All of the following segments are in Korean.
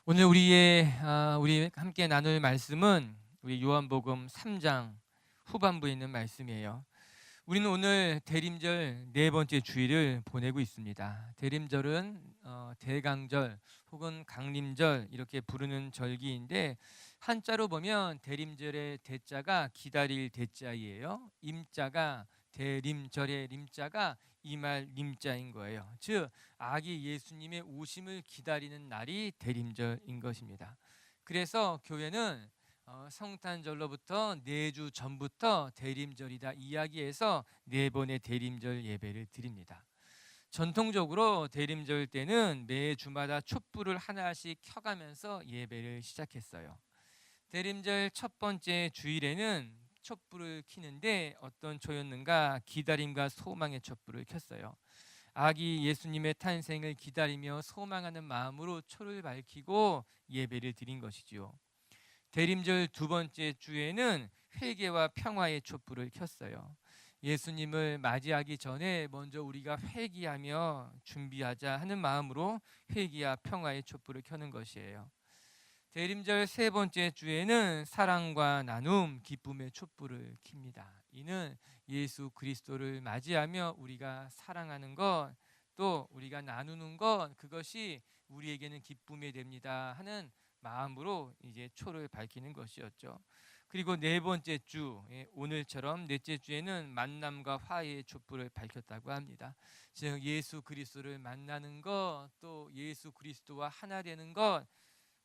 오늘 우리 함께 나눌 말씀은 우리 요한복음 3장 후반부에 있는 말씀이에요. 우리는 오늘 대림절 네 번째 주일을 보내고 있습니다. 대림절은 대강절 혹은 강림절 이렇게 부르는 절기인데, 한자로 보면 대림절의 대자가 기다릴 대자이에요. 임자가 대림절의 림자가 이말 림자인 거예요. 즉 아기 예수님의 오심을 기다리는 날이 대림절인 것입니다. 그래서 교회는 성탄절로부터 4주 전부터 대림절이다 이야기해서 4번의 대림절 예배를 드립니다. 전통적으로 대림절 때는 매 주마다 촛불을 하나씩 켜가면서 예배를 시작했어요. 대림절 첫 번째 주일에는 촛불을 켜는데 어떤 초였는가, 기다림과 소망의 촛불을 켰어요. 아기 예수님의 탄생을 기다리며 소망하는 마음으로 초를 밝히고 예배를 드린 것이지요. 대림절 두 번째 주에는 회개와 평화의 촛불을 켰어요. 예수님을 맞이하기 전에 먼저 우리가 회개하며 준비하자 하는 마음으로 회개와 평화의 촛불을 켜는 것이에요. 대림절 세 번째 주에는 사랑과 나눔, 기쁨의 촛불을 킵니다. 이는 예수 그리스도를 맞이하며 우리가 사랑하는 것, 또 우리가 나누는 것, 그것이 우리에게는 기쁨이 됩니다 하는 마음으로 이제 초를 밝히는 것이었죠. 그리고 네 번째 주, 오늘처럼 넷째 주에는 만남과 화해의 촛불을 밝혔다고 합니다. 즉 예수 그리스도를 만나는 것, 또 예수 그리스도와 하나 되는 것,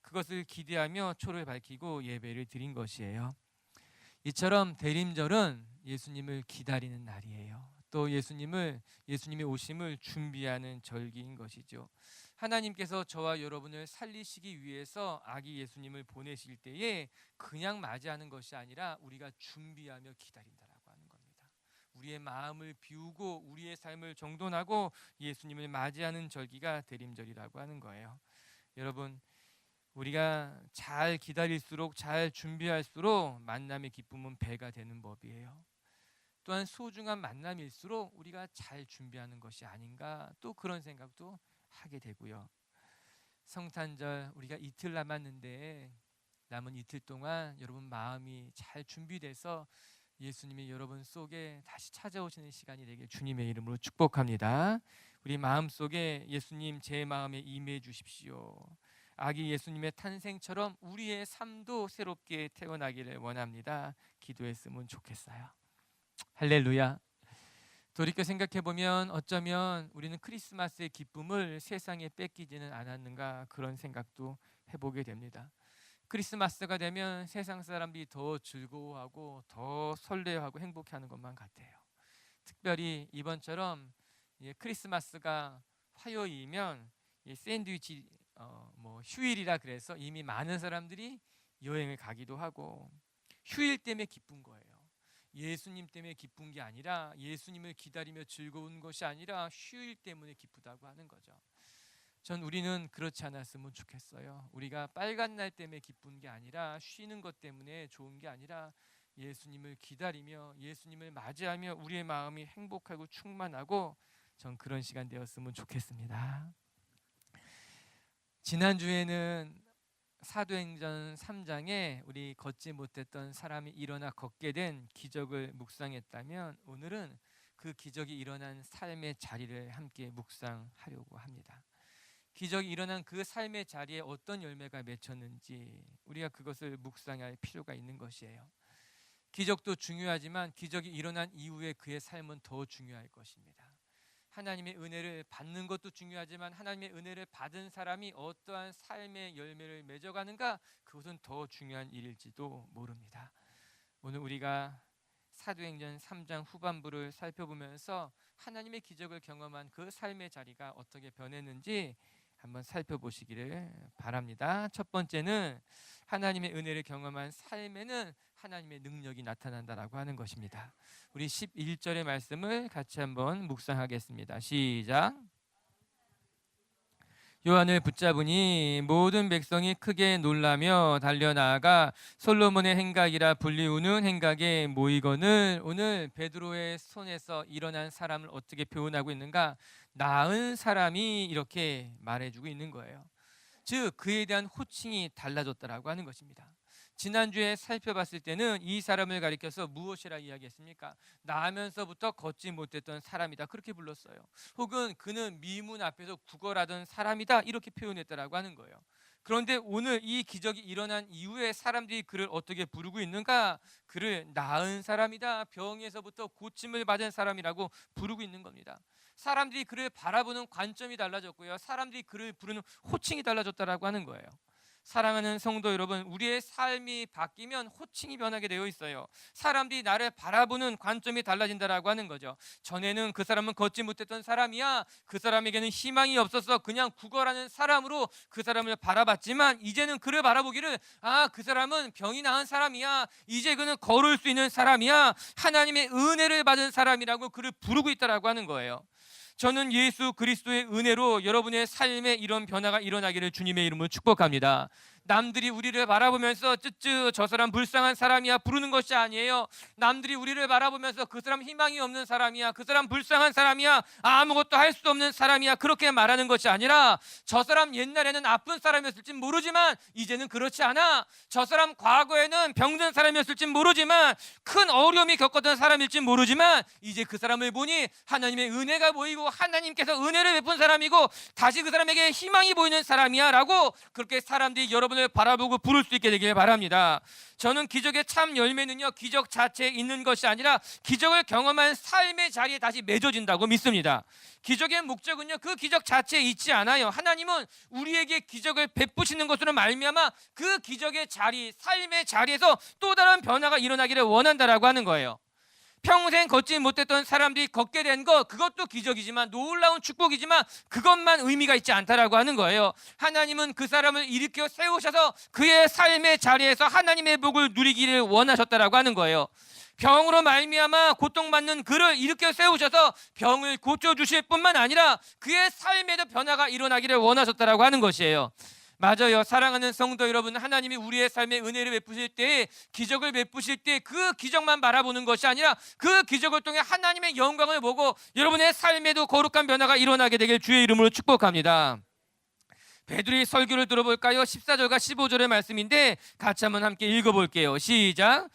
그것을 기대하며 초를 밝히고 예배를 드린 것이에요. 이처럼 대림절은 예수님을 기다리는 날이에요. 또 예수님의 오심을 준비하는 절기인 것이죠. 하나님께서 저와 여러분을 살리시기 위해서 아기 예수님을 보내실 때에 그냥 맞이하는 것이 아니라 우리가 준비하며 기다린다라고 하는 겁니다. 우리의 마음을 비우고 우리의 삶을 정돈하고 예수님을 맞이하는 절기가 대림절이라고 하는 거예요. 여러분, 우리가 잘 기다릴수록, 잘 준비할수록 만남의 기쁨은 배가 되는 법이에요. 또한 소중한 만남일수록 우리가 잘 준비하는 것이 아닌가, 또 그런 생각도 하게 되고요. 성탄절 우리가 이틀 남았는데, 남은 이틀 동안 여러분 마음이 잘 준비돼서 예수님이 여러분 속에 다시 찾아오시는 시간이 되길 주님의 이름으로 축복합니다. 우리 마음속에 예수님 제 마음에 임해 주십시오. 아기 예수님의 탄생처럼 우리의 삶도 새롭게 태어나기를 원합니다. 기도했으면 좋겠어요. 할렐루야. 돌이켜 생각해보면 어쩌면 우리는 크리스마스의 기쁨을 세상에 뺏기지는 않았는가, 그런 생각도 해보게 됩니다. 크리스마스가 되면 세상 사람들이 더 즐거워하고 더 설레하고 행복해하는 것만 같아요. 특별히 이번처럼 크리스마스가 화요일이면 샌드위치 휴일이라 그래서 이미 많은 사람들이 여행을 가기도 하고, 휴일 때문에 기쁜 거예요. 예수님 때문에 기쁜 게 아니라, 예수님을 기다리며 즐거운 것이 아니라 휴일 때문에 기쁘다고 하는 거죠. 전 우리는 그렇지 않았으면 좋겠어요. 우리가 빨간 날 때문에 기쁜 게 아니라, 쉬는 것 때문에 좋은 게 아니라, 예수님을 기다리며 예수님을 맞이하며 우리의 마음이 행복하고 충만하고, 전 그런 시간 되었으면 좋겠습니다. 지난주에는 사도행전 3장에 우리 걷지 못했던 사람이 일어나 걷게 된 기적을 묵상했다면, 오늘은 그 기적이 일어난 삶의 자리를 함께 묵상하려고 합니다. 기적이 일어난 그 삶의 자리에 어떤 열매가 맺혔는지 우리가 그것을 묵상할 필요가 있는 것이에요. 기적도 중요하지만 기적이 일어난 이후에 그의 삶은 더 중요할 것입니다. 하나님의 은혜를 받는 것도 중요하지만 하나님의 은혜를 받은 사람이 어떠한 삶의 열매를 맺어가는가, 그것은 더 중요한 일일지도 모릅니다. 오늘 우리가 사도행전 3장 후반부를 살펴보면서 하나님의 기적을 경험한 그 삶의 자리가 어떻게 변했는지 한번 살펴보시기를 바랍니다. 첫 번째는 하나님의 은혜를 경험한 삶에는 하나님의 능력이 나타난다라고 하는 것입니다. 우리 11절의 말씀을 같이 한번 묵상하겠습니다. 시작. 요한을 붙잡으니 모든 백성이 크게 놀라며 달려나아가 솔로몬의 행각이라 불리우는 행각에 모이거늘. 오늘 베드로의 손에서 일어난 사람을 어떻게 표현하고 있는가? 나은 사람이 이렇게 말해주고 있는 거예요. 즉 그에 대한 호칭이 달라졌다라고 하는 것입니다. 지난주에 살펴봤을 때는 이 사람을 가리켜서 무엇이라 이야기했습니까? 나면서부터 걷지 못했던 사람이다, 그렇게 불렀어요. 혹은 그는 미문 앞에서 구걸하던 사람이다, 이렇게 표현했다라고 하는 거예요. 그런데 오늘 이 기적이 일어난 이후에 사람들이 그를 어떻게 부르고 있는가? 그를 나은 사람이다, 병에서부터 고침을 받은 사람이라고 부르고 있는 겁니다. 사람들이 그를 바라보는 관점이 달라졌고요, 사람들이 그를 부르는 호칭이 달라졌다라고 하는 거예요. 사랑하는 성도 여러분, 우리의 삶이 바뀌면 호칭이 변하게 되어 있어요. 사람들이 나를 바라보는 관점이 달라진다라고 하는 거죠. 전에는 그 사람은 걷지 못했던 사람이야, 그 사람에게는 희망이 없어서 그냥 구걸하는 사람으로 그 사람을 바라봤지만, 이제는 그를 바라보기를, 그 사람은 병이 나은 사람이야, 이제 그는 걸을 수 있는 사람이야, 하나님의 은혜를 받은 사람이라고 그를 부르고 있다라고 하는 거예요. 저는 예수 그리스도의 은혜로 여러분의 삶에 이런 변화가 일어나기를 주님의 이름으로 축복합니다. 남들이 우리를 바라보면서 쯔쯔 저 사람 불쌍한 사람이야 부르는 것이 아니에요. 남들이 우리를 바라보면서 그 사람 희망이 없는 사람이야, 그 사람 불쌍한 사람이야, 아무것도 할 수 없는 사람이야, 그렇게 말하는 것이 아니라, 저 사람 옛날에는 아픈 사람이었을지 모르지만 이제는 그렇지 않아, 저 사람 과거에는 병든 사람이었을지 모르지만, 큰 어려움이 겪었던 사람일지 모르지만, 이제 그 사람을 보니 하나님의 은혜가 보이고 하나님께서 은혜를 베푼 사람이고 다시 그 사람에게 희망이 보이는 사람이야 라고, 그렇게 사람들이 여러분을 바라보고 부를 수 있게 되길 바랍니다. 저는 기적의 참 열매는요, 기적 자체에 있는 것이 아니라 기적을 경험한 삶의 자리에 다시 맺어진다고 믿습니다. 기적의 목적은요, 그 기적 자체에 있지 않아요. 하나님은 우리에게 기적을 베푸시는 것으로 말미암아 그 기적의 자리, 삶의 자리에서 또 다른 변화가 일어나기를 원한다라고 하는 거예요. 평생 걷지 못했던 사람들이 걷게 된 것, 그것도 기적이지만, 놀라운 축복이지만, 그것만 의미가 있지 않다라고 하는 거예요. 하나님은 그 사람을 일으켜 세우셔서 그의 삶의 자리에서 하나님의 복을 누리기를 원하셨다라고 하는 거예요. 병으로 말미암아 고통받는 그를 일으켜 세우셔서 병을 고쳐주실 뿐만 아니라 그의 삶에도 변화가 일어나기를 원하셨다라고 하는 것이에요. 맞아요. 사랑하는 성도 여러분, 하나님이 우리의 삶에 은혜를 베푸실 때, 기적을 베푸실 때 그 기적만 바라보는 것이 아니라 그 기적을 통해 하나님의 영광을 보고 여러분의 삶에도 거룩한 변화가 일어나게 되길 주의 이름으로 축복합니다. 베드로의 설교를 들어볼까요? 14절과 15절의 말씀인데 같이 한번 함께 읽어볼게요. 시작.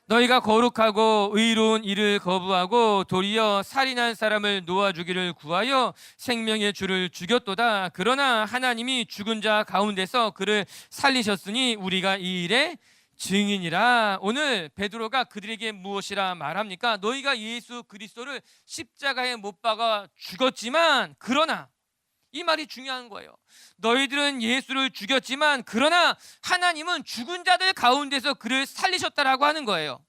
너희가 거룩하고 의로운 일을 거부하고 도리어 살인한 사람을 놓아주기를 구하여 생명의 주를 죽였도다. 그러나 하나님이 죽은 자 가운데서 그를 살리셨으니 우리가 이 일의 증인이라. 오늘 베드로가 그들에게 무엇이라 말합니까? 너희가 예수 그리스도를 십자가에 못 박아 죽었지만, 그러나, 이 말이 중요한 거예요. 너희들은 예수를 죽였지만 그러나 하나님은 죽은 자들 가운데서 그를 살리셨다라고 하는 거예요.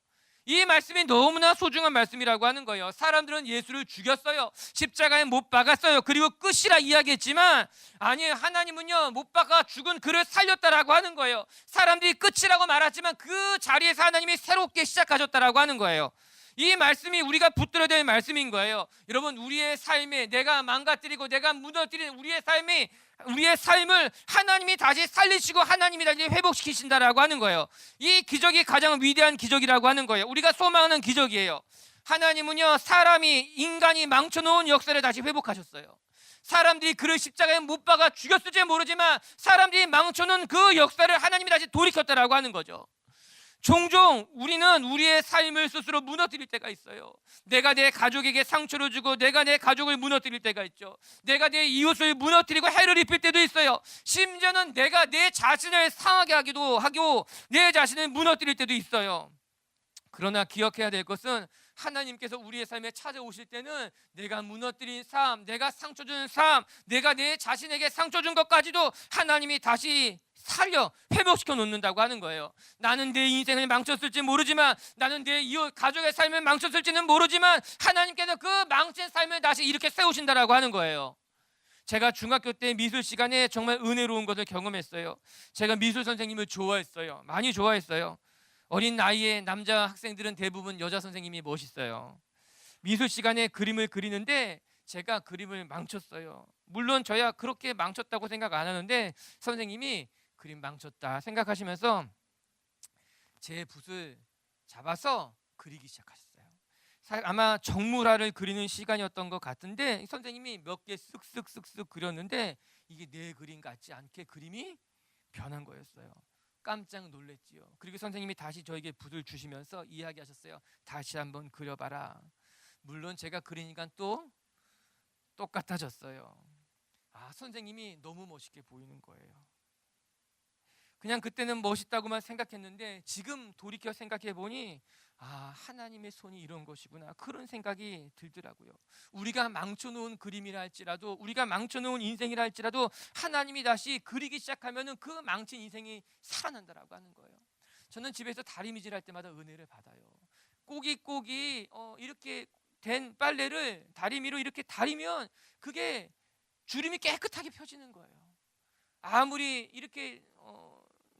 이 말씀이 너무나 소중한 말씀이라고 하는 거예요. 사람들은 예수를 죽였어요, 십자가에 못 박았어요, 그리고 끝이라 이야기했지만, 아니, 하나님은요, 못 박아 죽은 그를 살렸다라고 하는 거예요. 사람들이 끝이라고 말하지만 그 자리에서 하나님이 새롭게 시작하셨다라고 하는 거예요. 이 말씀이 우리가 붙들어야 될 말씀인 거예요. 여러분, 우리의 삶에 내가 망가뜨리고 내가 무너뜨린 우리의 삶을 하나님이 다시 살리시고 하나님이 다시 회복시키신다라고 하는 거예요. 이 기적이 가장 위대한 기적이라고 하는 거예요. 우리가 소망하는 기적이에요. 하나님은요, 인간이 망쳐놓은 역사를 다시 회복하셨어요. 사람들이 그를 십자가에 못 박아 죽였을지 모르지만 사람들이 망쳐놓은 그 역사를 하나님이 다시 돌이켰다라고 하는 거죠. 종종 우리는 우리의 삶을 스스로 무너뜨릴 때가 있어요. 내가 내 가족에게 상처를 주고 내가 내 가족을 무너뜨릴 때가 있죠. 내가 내 이웃을 무너뜨리고 해를 입힐 때도 있어요. 심지어는 내가 내 자신을 상하게 하기도 하고 내 자신을 무너뜨릴 때도 있어요. 그러나 기억해야 될 것은, 하나님께서 우리의 삶에 찾아오실 때는 내가 무너뜨린 삶, 내가 상처 주는 삶, 내가 내 자신에게 상처 준 것까지도 하나님이 다시 살려 회복시켜 놓는다고 하는 거예요. 나는 내 인생을 망쳤을지 모르지만, 나는 내 이웃 가족의 삶을 망쳤을지는 모르지만 하나님께서 그 망친 삶을 다시 이렇게 세우신다라고 하는 거예요. 제가 중학교 때 미술 시간에 정말 은혜로운 것을 경험했어요. 제가 미술 선생님을 좋아했어요. 많이 좋아했어요. 어린 나이에 남자 학생들은 대부분 여자 선생님이 멋있어요. 미술 시간에 그림을 그리는데 제가 그림을 망쳤어요. 물론 저야 그렇게 망쳤다고 생각 안 하는데 선생님이 그림 망쳤다 생각하시면서 제 붓을 잡아서 그리기 시작하셨어요. 아마 정물화를 그리는 시간이었던 것 같은데 선생님이 몇 개 쓱쓱쓱쓱 그렸는데 이게 내 그림 같지 않게 그림이 변한 거였어요. 깜짝 놀랐지요. 그리고 선생님이 다시 저에게 붓을 주시면서 이야기하셨어요. 다시 한번 그려봐라. 물론 제가 그리니까 또 똑같아졌어요. 선생님이 너무 멋있게 보이는 거예요. 그냥 그때는 멋있다고만 생각했는데 지금 돌이켜 생각해 보니 하나님의 손이 이런 것이구나, 그런 생각이 들더라고요. 우리가 망쳐놓은 그림이라 할지라도, 우리가 망쳐놓은 인생이라 할지라도 하나님이 다시 그리기 시작하면 그 망친 인생이 살아난다라고 하는 거예요. 저는 집에서 다리미질 할 때마다 은혜를 받아요. 꼬깃꼬깃 이렇게 된 빨래를 다리미로 이렇게 다리면 그게 주름이 깨끗하게 펴지는 거예요. 아무리 이렇게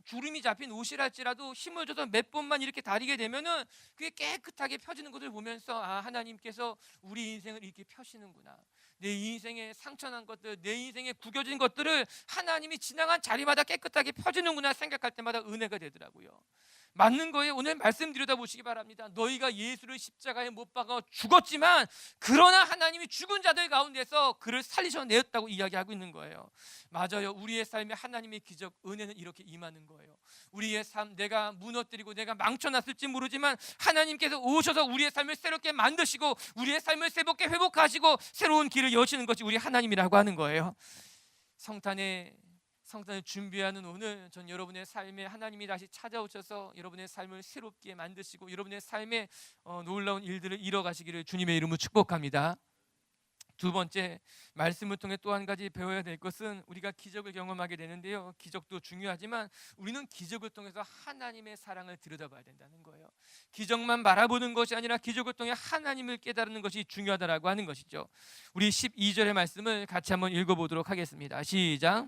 주름이 잡힌 옷이랄지라도 힘을 줘서 몇 번만 이렇게 다리게 되면은 그게 깨끗하게 펴지는 것을 보면서 하나님께서 우리 인생을 이렇게 펴시는구나. 내 인생에 상처난 것들, 내 인생에 구겨진 것들을 하나님이 지나간 자리마다 깨끗하게 펴지는구나 생각할 때마다 은혜가 되더라고요. 맞는 거예요. 오늘 말씀 들여다보시기 바랍니다. 너희가 예수를 십자가에 못 박아 죽었지만 그러나 하나님이 죽은 자들 가운데서 그를 살리셔내었다고 이야기하고 있는 거예요. 맞아요. 우리의 삶에 하나님의 기적, 은혜는 이렇게 임하는 거예요. 우리의 삶, 내가 무너뜨리고 내가 망쳐놨을지 모르지만 하나님께서 오셔서 우리의 삶을 새롭게 만드시고 우리의 삶을 새롭게 회복하시고 새로운 길을 여시는 것이 우리 하나님이라고 하는 거예요. 성탄을 준비하는 오늘, 전 여러분의 삶에 하나님이 다시 찾아오셔서 여러분의 삶을 새롭게 만드시고 여러분의 삶에 놀라운 일들을 이뤄가시기를 주님의 이름으로 축복합니다. 두 번째, 말씀을 통해 또 한 가지 배워야 될 것은 우리가 기적을 경험하게 되는데요, 기적도 중요하지만 우리는 기적을 통해서 하나님의 사랑을 들여다봐야 된다는 거예요. 기적만 바라보는 것이 아니라 기적을 통해 하나님을 깨달는 것이 중요하다라고 하는 것이죠. 우리 12절의 말씀을 같이 한번 읽어보도록 하겠습니다. 시작.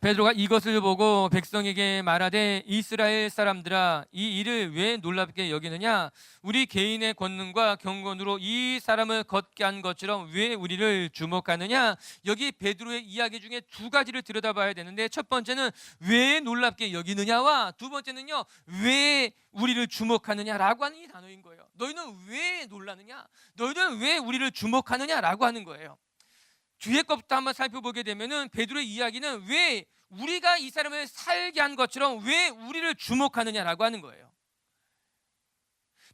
베드로가 이것을 보고 백성에게 말하되 이스라엘 사람들아, 이 일을 왜 놀랍게 여기느냐? 우리 개인의 권능과 경건으로 이 사람을 걷게 한 것처럼 왜 우리를 주목하느냐? 여기 베드로의 이야기 중에 두 가지를 들여다봐야 되는데, 첫 번째는 왜 놀랍게 여기느냐와 두 번째는요, 왜 우리를 주목하느냐라고 하는 이 단어인 거예요. 너희는 왜 놀라느냐? 너희는 왜 우리를 주목하느냐라고 하는 거예요. 뒤에 것부터 한번 살펴보게 되면은 베드로의 이야기는 왜 우리가 이 사람을 살게 한 것처럼 왜 우리를 주목하느냐라고 하는 거예요.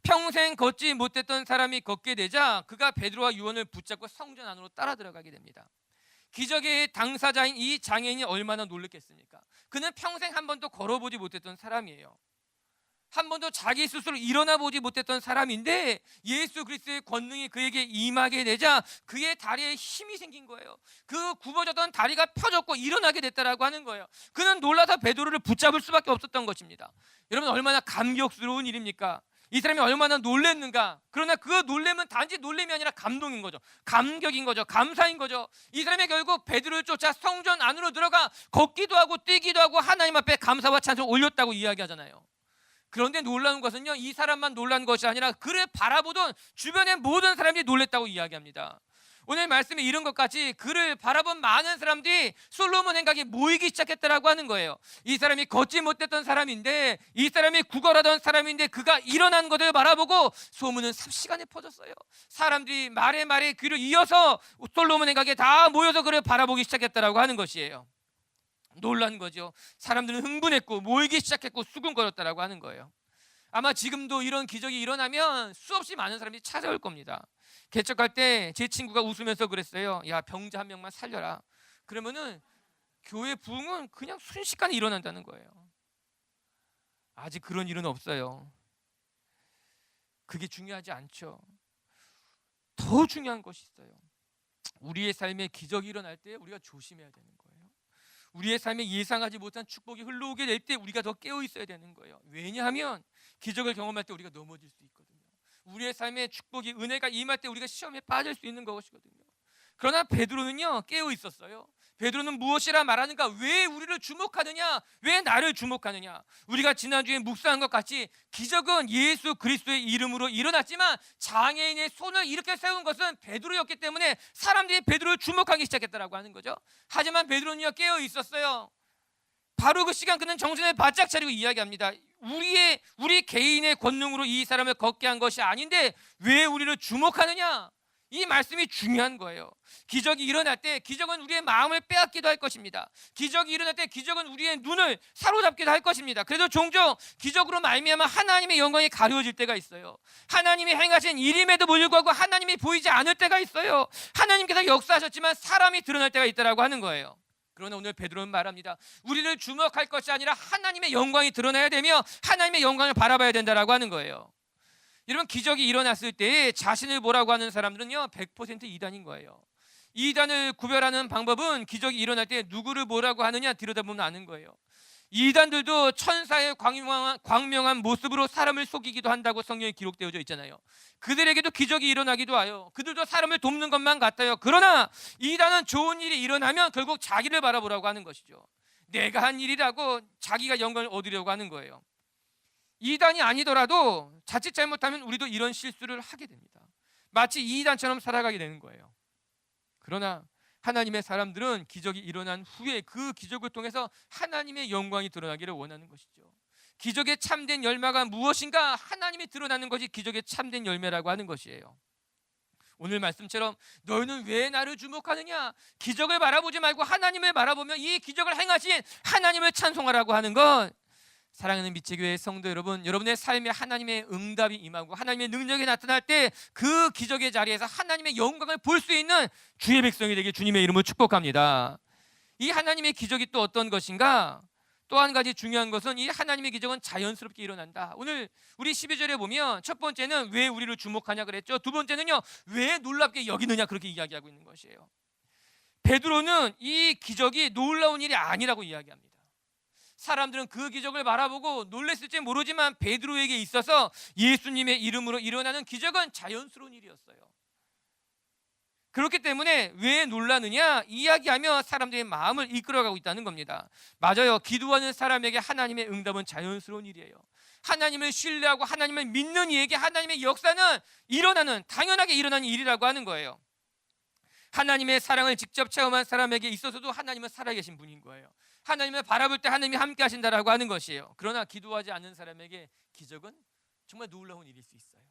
평생 걷지 못했던 사람이 걷게 되자 그가 베드로와 요한을 붙잡고 성전 안으로 따라 들어가게 됩니다. 기적의 당사자인 이 장애인이 얼마나 놀랐겠습니까? 그는 평생 한 번도 걸어보지 못했던 사람이에요. 한 번도 자기 스스로 일어나 보지 못했던 사람인데 예수 그리스도의 권능이 그에게 임하게 되자 그의 다리에 힘이 생긴 거예요. 그 굽어졌던 다리가 펴졌고 일어나게 됐다라고 하는 거예요. 그는 놀라서 베드로를 붙잡을 수밖에 없었던 것입니다. 여러분, 얼마나 감격스러운 일입니까? 이 사람이 얼마나 놀랬는가. 그러나 그 놀램은 단지 놀램이 아니라 감동인 거죠. 감격인 거죠. 감사인 거죠. 이 사람이 결국 베드로를 쫓아 성전 안으로 들어가 걷기도 하고 뛰기도 하고 하나님 앞에 감사와 찬송을 올렸다고 이야기하잖아요. 그런데 놀라운 것은요, 이 사람만 놀란 것이 아니라 그를 바라보던 주변의 모든 사람들이 놀랬다고 이야기합니다. 오늘 말씀에 이런 것 같이 그를 바라본 많은 사람들이 솔로몬 행각에 모이기 시작했다라고 하는 거예요. 이 사람이 걷지 못했던 사람인데, 이 사람이 구걸하던 사람인데 그가 일어난 것을 바라보고 소문은 삽시간에 퍼졌어요. 사람들이 말에 귀를 이어서 솔로몬 행각에 다 모여서 그를 바라보기 시작했다라고 하는 것이에요. 놀란 거죠. 사람들은 흥분했고 모이기 시작했고 수군거렸다라고 하는 거예요. 아마 지금도 이런 기적이 일어나면 수없이 많은 사람들이 찾아올 겁니다. 개척할 때 제 친구가 웃으면서 그랬어요. 야, 병자 한 명만 살려라. 그러면은 교회 부흥은 그냥 순식간에 일어난다는 거예요. 아직 그런 일은 없어요. 그게 중요하지 않죠. 더 중요한 것이 있어요. 우리의 삶에 기적이 일어날 때 우리가 조심해야 되는 거예요. 우리의 삶에 예상하지 못한 축복이 흘러오게 될 때 우리가 더 깨어 있어야 되는 거예요. 왜냐하면 기적을 경험할 때 우리가 넘어질 수 있거든요. 우리의 삶에 축복이, 은혜가 임할 때 우리가 시험에 빠질 수 있는 것이거든요. 그러나 베드로는요, 깨어 있었어요. 베드로는 무엇이라 말하는가? 왜 우리를 주목하느냐? 왜 나를 주목하느냐? 우리가 지난주에 묵상한 것 같이 기적은 예수 그리스도의 이름으로 일어났지만 장애인의 손을 이렇게 세운 것은 베드로였기 때문에 사람들이 베드로를 주목하기 시작했다라고 하는 거죠. 하지만 베드로는요, 깨어 있었어요. 바로 그 시간 그는 정신을 바짝 차리고 이야기합니다. 우리 개인의 권능으로 이 사람을 걷게 한 것이 아닌데 왜 우리를 주목하느냐? 이 말씀이 중요한 거예요. 기적이 일어날 때 기적은 우리의 마음을 빼앗기도 할 것입니다. 기적이 일어날 때 기적은 우리의 눈을 사로잡기도 할 것입니다. 그래도 종종 기적으로 말미암아 하나님의 영광이 가려질 때가 있어요. 하나님이 행하신 일임에도 불구하고 하나님이 보이지 않을 때가 있어요. 하나님께서 역사하셨지만 사람이 드러날 때가 있다라고 하는 거예요. 그러나 오늘 베드로는 말합니다. 우리를 주목할 것이 아니라 하나님의 영광이 드러나야 되며 하나님의 영광을 바라봐야 된다라고 하는 거예요. 여러분, 기적이 일어났을 때 자신을 뭐라고 하는 사람들은요 100% 이단인 거예요. 이단을 구별하는 방법은 기적이 일어날 때 누구를 뭐라고 하느냐 들여다보면 아는 거예요. 이단들도 천사의 광명한 모습으로 사람을 속이기도 한다고 성경에 기록되어져 있잖아요. 그들에게도 기적이 일어나기도 하여 그들도 사람을 돕는 것만 같아요. 그러나 이단은 좋은 일이 일어나면 결국 자기를 바라보라고 하는 것이죠. 내가 한 일이라고 자기가 영광을 얻으려고 하는 거예요. 이단이 아니더라도 자칫 잘못하면 우리도 이런 실수를 하게 됩니다. 마치 이단처럼 살아가게 되는 거예요. 그러나 하나님의 사람들은 기적이 일어난 후에 그 기적을 통해서 하나님의 영광이 드러나기를 원하는 것이죠. 기적의 참된 열매가 무엇인가? 하나님이 드러나는 것이 기적의 참된 열매라고 하는 것이에요. 오늘 말씀처럼 너희는 왜 나를 주목하느냐? 기적을 바라보지 말고 하나님을 바라보며 이 기적을 행하신 하나님을 찬송하라고 하는 것, 사랑하는 미치교회 성도 여러분, 여러분의 삶에 하나님의 응답이 임하고 하나님의 능력이 나타날 때 그 기적의 자리에서 하나님의 영광을 볼 수 있는 주의 백성이 되길 주님의 이름으로 축복합니다. 이 하나님의 기적이 또 어떤 것인가? 또 한 가지 중요한 것은 이 하나님의 기적은 자연스럽게 일어난다. 오늘 우리 12절에 보면 첫 번째는 왜 우리를 주목하냐 그랬죠. 두 번째는요, 왜 놀랍게 여기느냐 그렇게 이야기하고 있는 것이에요. 베드로는 이 기적이 놀라운 일이 아니라고 이야기합니다. 사람들은 그 기적을 바라보고 놀랐을지 모르지만 베드로에게 있어서 예수님의 이름으로 일어나는 기적은 자연스러운 일이었어요. 그렇기 때문에 왜 놀라느냐 이야기하며 사람들의 마음을 이끌어가고 있다는 겁니다. 맞아요. 기도하는 사람에게 하나님의 응답은 자연스러운 일이에요. 하나님을 신뢰하고 하나님을 믿는 이에게 하나님의 역사는 당연하게 일어나는 일이라고 하는 거예요. 하나님의 사랑을 직접 체험한 사람에게 있어서도 하나님은 살아계신 분인 거예요. 하나님을 바라볼 때 하나님이 함께 하신다라고 하는 것이에요. 그러나 기도하지 않는 사람에게 기적은 정말 놀라운 일일 수 있어요.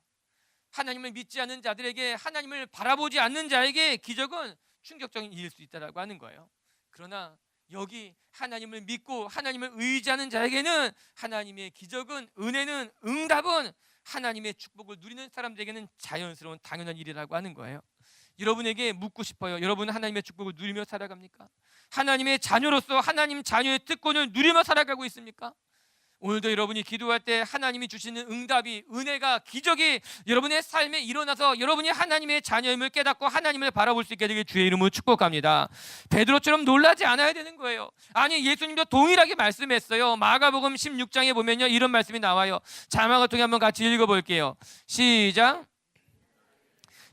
하나님을 믿지 않는 자들에게, 하나님을 바라보지 않는 자에게 기적은 충격적인 일일 수 있다라고 하는 거예요. 그러나 여기 하나님을 믿고 하나님을 의지하는 자에게는 하나님의 기적은, 은혜는, 응답은 하나님의 축복을 누리는 사람들에게는 자연스러운 당연한 일이라고 하는 거예요. 여러분에게 묻고 싶어요. 여러분은 하나님의 축복을 누리며 살아갑니까? 하나님의 자녀로서 하나님 자녀의 특권을 누리며 살아가고 있습니까? 오늘도 여러분이 기도할 때 하나님이 주시는 응답이, 은혜가, 기적이 여러분의 삶에 일어나서 여러분이 하나님의 자녀임을 깨닫고 하나님을 바라볼 수 있게 되길 주의 이름으로 축복합니다. 베드로처럼 놀라지 않아야 되는 거예요. 아니, 예수님도 동일하게 말씀했어요. 마가복음 16장에 보면요, 이런 말씀이 나와요. 자막을 통해 한번 같이 읽어볼게요. 시작.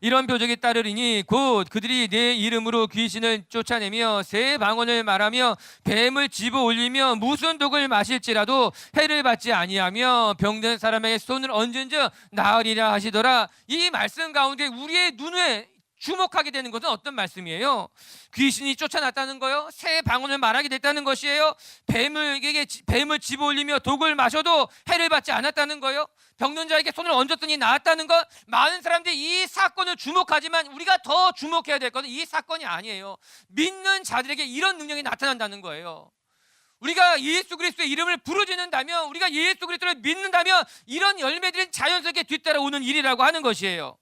이런 표적이 따르리니 곧 그들이 내 이름으로 귀신을 쫓아내며 새 방언을 말하며 뱀을 집어 올리며 무슨 독을 마실지라도 해를 받지 아니하며 병든 사람에게 손을 얹은즉 나으리라 하시더라. 이 말씀 가운데 우리의 눈에 주목하게 되는 것은 어떤 말씀이에요? 귀신이 쫓아났다는 거요? 새 방언을 말하게 됐다는 것이에요? 뱀을 집어 올리며 독을 마셔도 해를 받지 않았다는 거요? 병든 자에게 손을 얹었더니 나았다는 것. 많은 사람들이 이 사건을 주목하지만 우리가 더 주목해야 될 것은 이 사건이 아니에요. 믿는 자들에게 이런 능력이 나타난다는 거예요. 우리가 예수 그리스도의 이름을 부르짖는다면, 우리가 예수 그리스도를 믿는다면 이런 열매들은 자연스럽게 뒤따라오는 일이라고 하는 것이에요.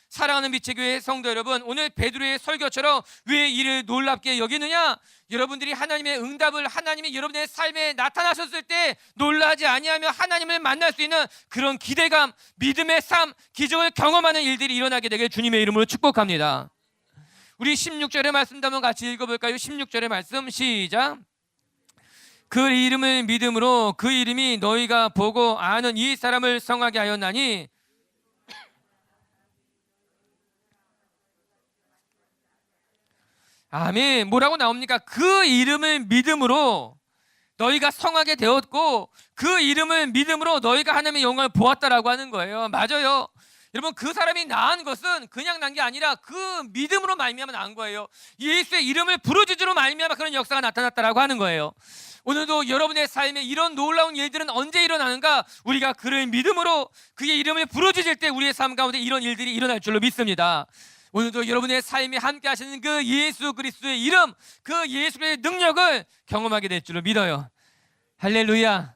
사랑하는 미체교회 성도 여러분, 오늘 베드로의 설교처럼 왜 이를 놀랍게 여기느냐? 여러분들이 하나님의 응답을, 하나님이 여러분의 삶에 나타나셨을 때 놀라지 아니하며 하나님을 만날 수 있는 그런 기대감, 믿음의 삶, 기적을 경험하는 일들이 일어나게 되길 주님의 이름으로 축복합니다. 우리 16절의 말씀 한번 같이 읽어볼까요? 16절의 말씀 시작. 그 이름을 믿음으로 그 이름이 너희가 보고 아는 이 사람을 성하게 하였나니 아멘. 뭐라고 나옵니까? 그 이름을 믿음으로 너희가 성하게 되었고 그 이름을 믿음으로 너희가 하나님의 영광을 보았다라고 하는 거예요. 맞아요. 여러분, 그 사람이 나은 것은 그냥 난 게 아니라 그 믿음으로 말미암아 나은 거예요. 예수의 이름을 부르짖으로 말미암아 그런 역사가 나타났다라고 하는 거예요. 오늘도 여러분의 삶에 이런 놀라운 일들은 언제 일어나는가? 우리가 그를 믿음으로 그의 이름을 부르짖을 때 우리의 삶 가운데 이런 일들이 일어날 줄로 믿습니다. 오늘도 여러분의 삶에 함께 하시는 그 예수 그리스도의 이름, 그 예수 그리스도의 능력을 경험하게 될 줄로 믿어요. 할렐루야.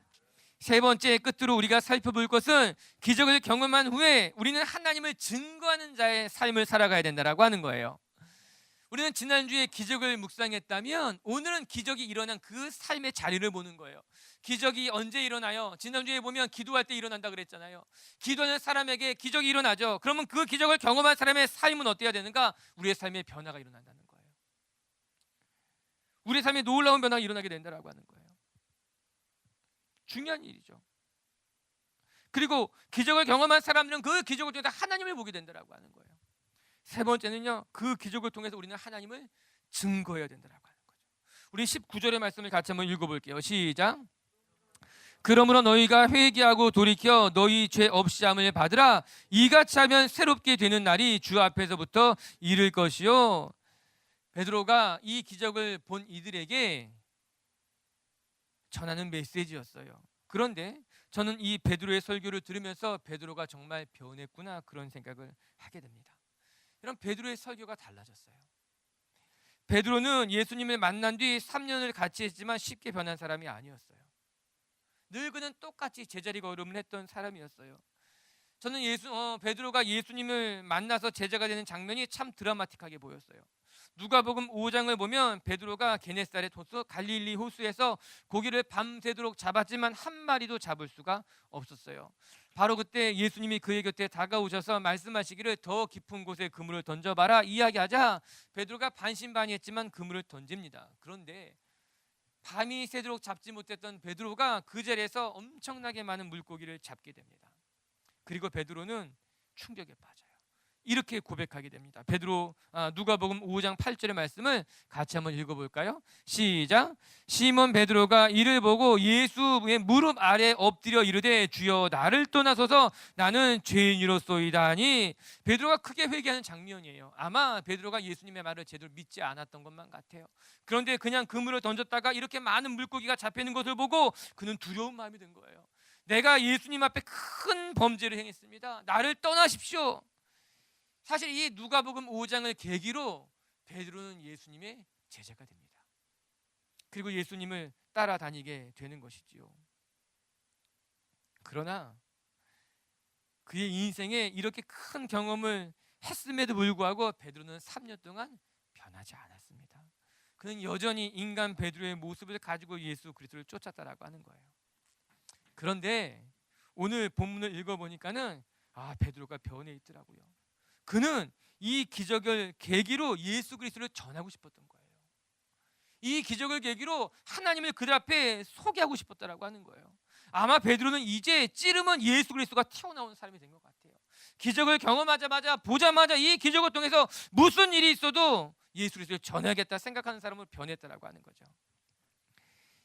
세 번째, 끝으로 우리가 살펴볼 것은 기적을 경험한 후에 우리는 하나님을 증거하는 자의 삶을 살아가야 된다라고 하는 거예요. 우리는 지난주에 기적을 묵상했다면 오늘은 기적이 일어난 그 삶의 자리를 보는 거예요. 기적이 언제 일어나요? 지난주에 보면 기도할 때 일어난다 그랬잖아요. 기도하는 사람에게 기적이 일어나죠. 그러면 그 기적을 경험한 사람의 삶은 어때야 되는가? 우리의 삶의 변화가 일어난다는 거예요. 우리의 삶에 놀라운 변화가 일어나게 된다라고 하는 거예요. 중요한 일이죠. 그리고 기적을 경험한 사람들은 그 기적을 통해서 하나님을 보게 된다라고 하는 거예요. 세 번째는요, 그 기적을 통해서 우리는 하나님을 증거해야 된다라고 하는 거죠. 우리 19절의 말씀을 같이 한번 읽어볼게요. 시작. 그러므로 너희가 회개하고 돌이켜 너희 죄 없이 함을 받으라. 이같이 하면 새롭게 되는 날이 주 앞에서부터 이를 것이요. 베드로가 이 기적을 본 이들에게 전하는 메시지였어요. 그런데 저는 이 베드로의 설교를 들으면서 베드로가 정말 변했구나 그런 생각을 하게 됩니다. 이런 베드로의 설교가 달라졌어요. 베드로는 예수님을 만난 뒤 3년을 같이 했지만 쉽게 변한 사람이 아니었어요. 늘 그는 똑같이 제자리 걸음을 했던 사람이었어요. 저는 베드로가 예수님을 만나서 제자가 되는 장면이 참 드라마틱하게 보였어요. 누가복음 5장을 보면 베드로가 게네사렛 호수 갈릴리 호수에서 고기를 밤새도록 잡았지만 한 마리도 잡을 수가 없었어요. 바로 그때 예수님이 그의 곁에 다가오셔서 말씀하시기를 더 깊은 곳에 그물을 던져봐라 이야기하자 베드로가 반신반의했지만 그물을 던집니다. 그런데 밤이 새도록 잡지 못했던 베드로가 그 자리에서 엄청나게 많은 물고기를 잡게 됩니다. 그리고 베드로는 충격에 빠져요. 이렇게 고백하게 됩니다. 누가복음 5장 8절의 말씀을 같이 한번 읽어볼까요? 시작. 시몬 베드로가 이를 보고 예수의 무릎 아래 엎드려 이르되 주여 나를 떠나소서 나는 죄인이로소이다 하니 베드로가 크게 회개하는 장면이에요. 아마 베드로가 예수님의 말을 제대로 믿지 않았던 것만 같아요. 그런데 그냥 그물을 던졌다가 이렇게 많은 물고기가 잡히는 것을 보고 그는 두려운 마음이 든 거예요. 내가 예수님 앞에 큰 범죄를 행했습니다. 나를 떠나십시오. 사실 이 누가복음 5장을 계기로 베드로는 예수님의 제자가 됩니다. 그리고 예수님을 따라다니게 되는 것이지요. 그러나 그의 인생에 이렇게 큰 경험을 했음에도 불구하고 베드로는 3년 동안 변하지 않았습니다. 그는 여전히 인간 베드로의 모습을 가지고 예수 그리스도를 쫓았다라고 하는 거예요. 그런데 오늘 본문을 읽어보니까는 베드로가 변해 있더라고요. 그는 이 기적을 계기로 예수 그리스도를 전하고 싶었던 거예요. 이 기적을 계기로 하나님을 그들 앞에 소개하고 싶었다라고 하는 거예요. 아마 베드로는 이제 찌르면 예수 그리스도가 튀어나오는 사람이 된 것 같아요. 기적을 경험하자마자 보자마자 이 기적을 통해서 무슨 일이 있어도 예수 그리스도를 전해야겠다 생각하는 사람으로 변했다라고 하는 거죠.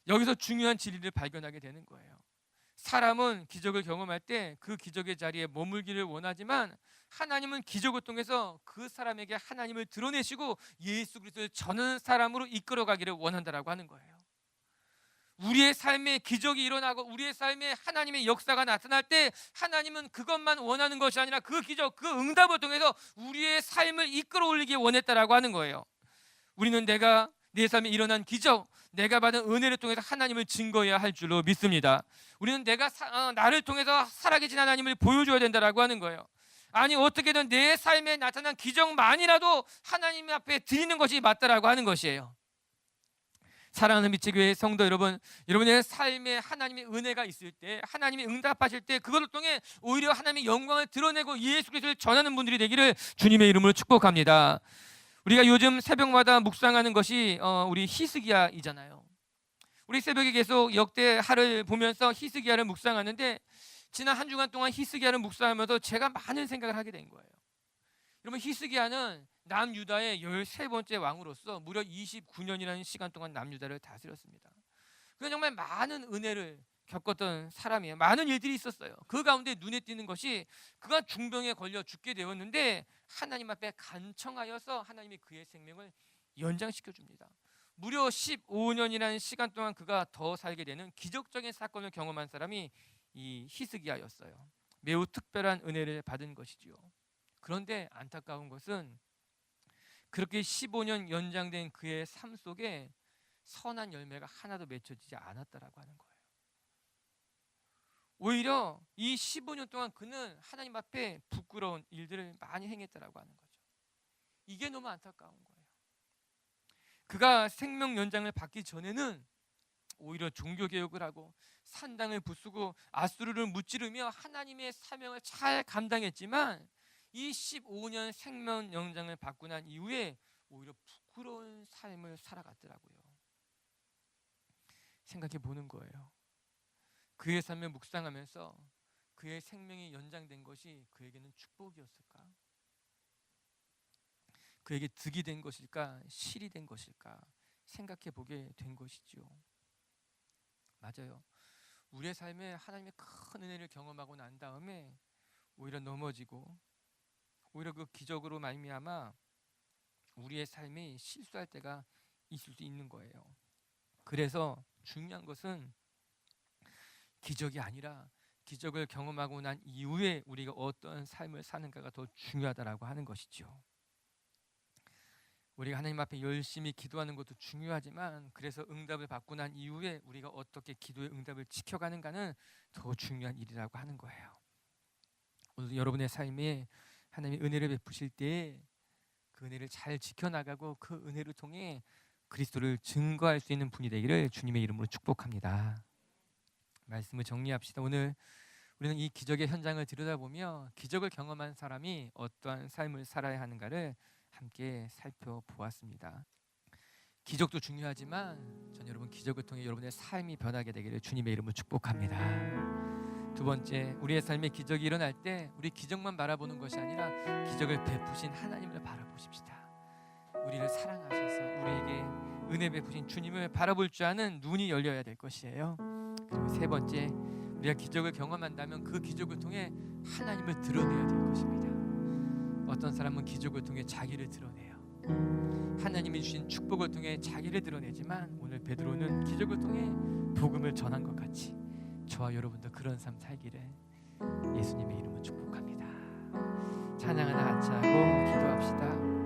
여기서 중요한 진리를 발견하게 되는 거예요. 사람은 기적을 경험할 때 그 기적의 자리에 머물기를 원하지만 하나님은 기적을 통해서 그 사람에게 하나님을 드러내시고 예수 그리스도를 전하는 사람으로 이끌어가기를 원한다라고 하는 거예요. 우리의 삶에 기적이 일어나고 우리의 삶에 하나님의 역사가 나타날 때 하나님은 그것만 원하는 것이 아니라 그 기적, 그 응답을 통해서 우리의 삶을 이끌어 올리기 원했다라고 하는 거예요. 우리는 내 삶에 일어난 기적, 내가 받은 은혜를 통해서 하나님을 증거해야 할 줄로 믿습니다. 우리는 나를 통해서 살아계신 하나님을 보여줘야 된다라고 하는 거예요. 아니 어떻게든 내 삶에 나타난 기적만이라도 하나님 앞에 드리는 것이 맞다라고 하는 것이에요. 사랑하는 미치교회 성도 여러분, 여러분의 삶에 하나님의 은혜가 있을 때, 하나님이 응답하실 때 그것을 통해 오히려 하나님의 영광을 드러내고 예수 그리스도를 전하는 분들이 되기를 주님의 이름으로 축복합니다. 우리가 요즘 새벽마다 묵상하는 것이 우리 히스기야이잖아요. 우리 새벽에 계속 역대하를 보면서 히스기야를 묵상하는데 지난 한 주간 동안 히스기야를 묵상하면서 제가 많은 생각을 하게 된 거예요. 여러분, 히스기야는 남유다의 13번째 왕으로서 무려 29년이라는 시간 동안 남유다를 다스렸습니다. 그는 정말 많은 은혜를 겪었던 사람이에요. 많은 일들이 있었어요. 그 가운데 눈에 띄는 것이 그가 중병에 걸려 죽게 되었는데 하나님 앞에 간청하여서 하나님이 그의 생명을 연장시켜 줍니다. 무려 15년이라는 시간 동안 그가 더 살게 되는 기적적인 사건을 경험한 사람이 이 히스기야였어요. 매우 특별한 은혜를 받은 것이지요. 그런데 안타까운 것은 그렇게 15년 연장된 그의 삶 속에 선한 열매가 하나도 맺혀지지 않았다라고 하는 거예요. 오히려 이 15년 동안 그는 하나님 앞에 부끄러운 일들을 많이 행했다라고 하는 거죠. 이게 너무 안타까운 거예요. 그가 생명 연장을 받기 전에는 오히려 종교 개혁을 하고 산당을 부수고 아수르를 무찌르며 하나님의 사명을 잘 감당했지만 이 15년 생명 연장을 받고 난 이후에 오히려 부끄러운 삶을 살아갔더라고요. 생각해 보는 거예요. 그의 삶을 묵상하면서 그의 생명이 연장된 것이 그에게는 축복이었을까? 그에게 득이 된 것일까? 실이 된 것일까? 생각해 보게 된 것이지요. 맞아요. 우리의 삶에 하나님의 큰 은혜를 경험하고 난 다음에 오히려 넘어지고 오히려 그 기적으로 말미암아 우리의 삶이 실수할 때가 있을 수 있는 거예요. 그래서 중요한 것은 기적이 아니라 기적을 경험하고 난 이후에 우리가 어떤 삶을 사는가가 더 중요하다라고 하는 것이죠. 우리가 하나님 앞에 열심히 기도하는 것도 중요하지만 그래서 응답을 받고 난 이후에 우리가 어떻게 기도의 응답을 지켜가는가는 더 중요한 일이라고 하는 거예요. 오늘 여러분의 삶에 하나님의 은혜를 베푸실 때 그 은혜를 잘 지켜나가고 그 은혜를 통해 그리스도를 증거할 수 있는 분이 되기를 주님의 이름으로 축복합니다. 말씀을 정리합시다. 오늘 우리는 이 기적의 현장을 들여다보며 기적을 경험한 사람이 어떠한 삶을 살아야 하는가를 함께 살펴보았습니다. 기적도 중요하지만 전 여러분 기적을 통해 여러분의 삶이 변하게 되기를 주님의 이름으로 축복합니다. 두 번째, 우리의 삶에 기적이 일어날 때 우리 기적만 바라보는 것이 아니라 기적을 베푸신 하나님을 바라보십시다. 우리를 사랑하셔서 우리에게 은혜 베푸신 주님을 바라볼 줄 아는 눈이 열려야 될 것이에요. 그리고 세 번째, 우리가 기적을 경험한다면 그 기적을 통해 하나님을 드러내야 될 것입니다. 어떤 사람은 기적을 통해 자기를 드러내요. 하나님이 주신 축복을 통해 자기를 드러내지만 오늘 베드로는 기적을 통해 복음을 전한 것 같이 저와 여러분도 그런 삶 살기를 예수님의 이름으로 축복합니다. 찬양 하나 같이 하고 기도합시다.